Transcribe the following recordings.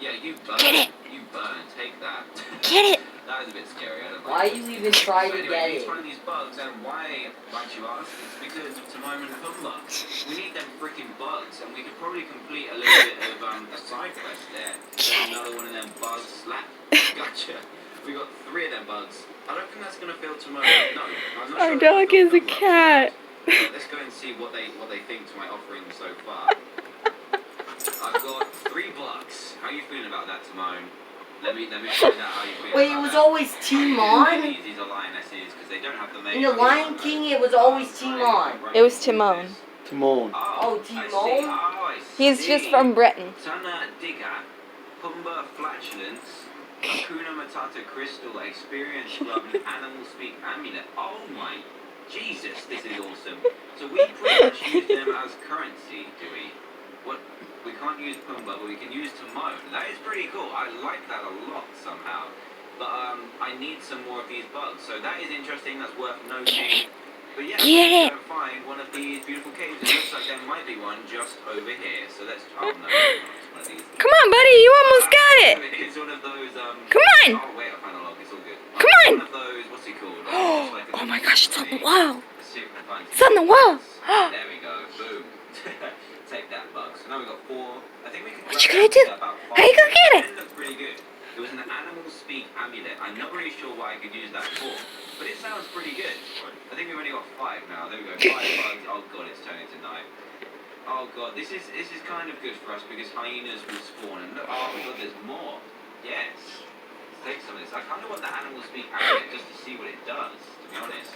Yeah, you burn. Get it. You burn. Take that. Get it. That is a bit scary. I don't Why like you even try so to anyway, get we need it? to find these bugs, and why, might you ask? It's because of Timon and Pumbaa. We need them freaking bugs, and we could probably complete a little bit of a side quest there. There's another one of them bugs. Slap. Gotcha. We got 3 of them bugs. I don't think that's gonna fail Timon. No, I'm not Our sure dog if is a Pumbaa. cat. Let's go and see what they think to my offering so far. I've got 3 bugs. How are you feeling about that, Timon? Let me find out how you feel. Wait, it about was that. always Timon? These are lionesses because they don't have the In the Lion King, it was always Timon. It was Timon. Timon. Oh, I see. Timon? Oh, I He's see. just from Britain. Tana Digga, Pumbaa Flatulence, Hakuna Matata Crystal, Experience Club, and Animal Speak Amulet. Oh my Jesus, this is awesome. So we pretty much use them as currency, do we? What? We can't use Pumbaa, but we can use Timon. That is pretty cool. I like that a lot somehow. But I need some more of these bugs. So that is interesting. That's worth noting. But yeah, Get let's go and find one of these beautiful caves. It looks like there might be one just over here. So let's. Oh no, it's one of these. Come on, buddy. You almost got it. It's one of those. Come on. Oh wait, I found a log. It's all good. Come on. One of those. What's it called? Just like a Oh my gosh, it's on the wall. Let's see if we can find It's on the wall. There we go. Boom. Take that, bug. So now we got 4. I think we can. What you gonna do? How you gonna get it? It looks pretty good. It was an animal speak amulet. I'm not really sure what I could use that for, but it sounds pretty good. I think we've only got 5 now. There we go. 5 bugs. Oh god, it's turning to night. Oh god, this is kind of good for us because hyenas will spawn. And look, oh my god, there's more. Yes. Let's take some of this. I kind of want the animal speak amulet just to see what it does. To be honest.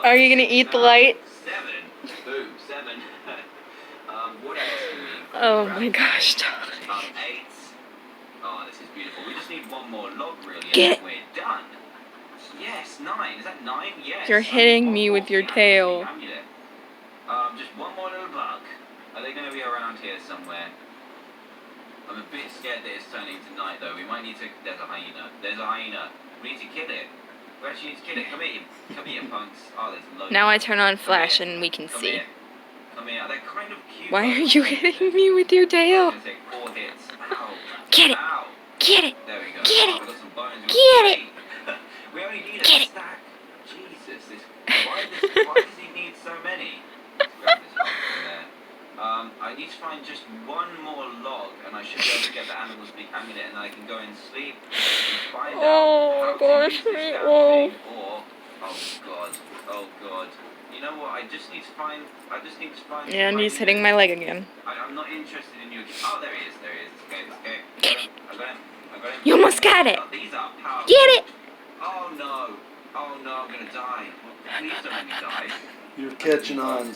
Are you gonna eat the light? 7. Boom. 7. What else do we? Oh my gosh, dog. 8. Oh, this is beautiful. We just need one more log, really, and Get then we're done. Yes, 9. Is that 9? Yes. You're hitting me with your tail. Just one more little bug. Are they going to be around here somewhere? I'm a bit scared that it's turning to night, though. We might need to... There's a hyena. There's a hyena. We need to kill it. We actually need to kill it. Come here. Come here, punks. Oh, there's loads. Now I turn on flash and we can Come see. here. Come here. They're kind of cute. Why are you hitting me with your tail? I'm gonna take 4 hits. Ow. Get it. Ow. Get it. There we go. Get Oh, it. we got some bones. Get it. We only need Get a it. stack. Jesus. Why does he need so many? Let's grab this one from there. I need to find just one more log, and I should be able to get the animal speak amulet, and then I can go and sleep and find out how to use this damn thing. Or, oh god, oh god. You know what? I just need to find. And he's hitting my leg again. I'm not interested in you. Oh, there he is. There he is. Okay. Get it. I got him. You almost got it. Oh, these are powerful. Get it. Oh no. Oh no, I'm gonna die. Please don't let me die. You're catching on.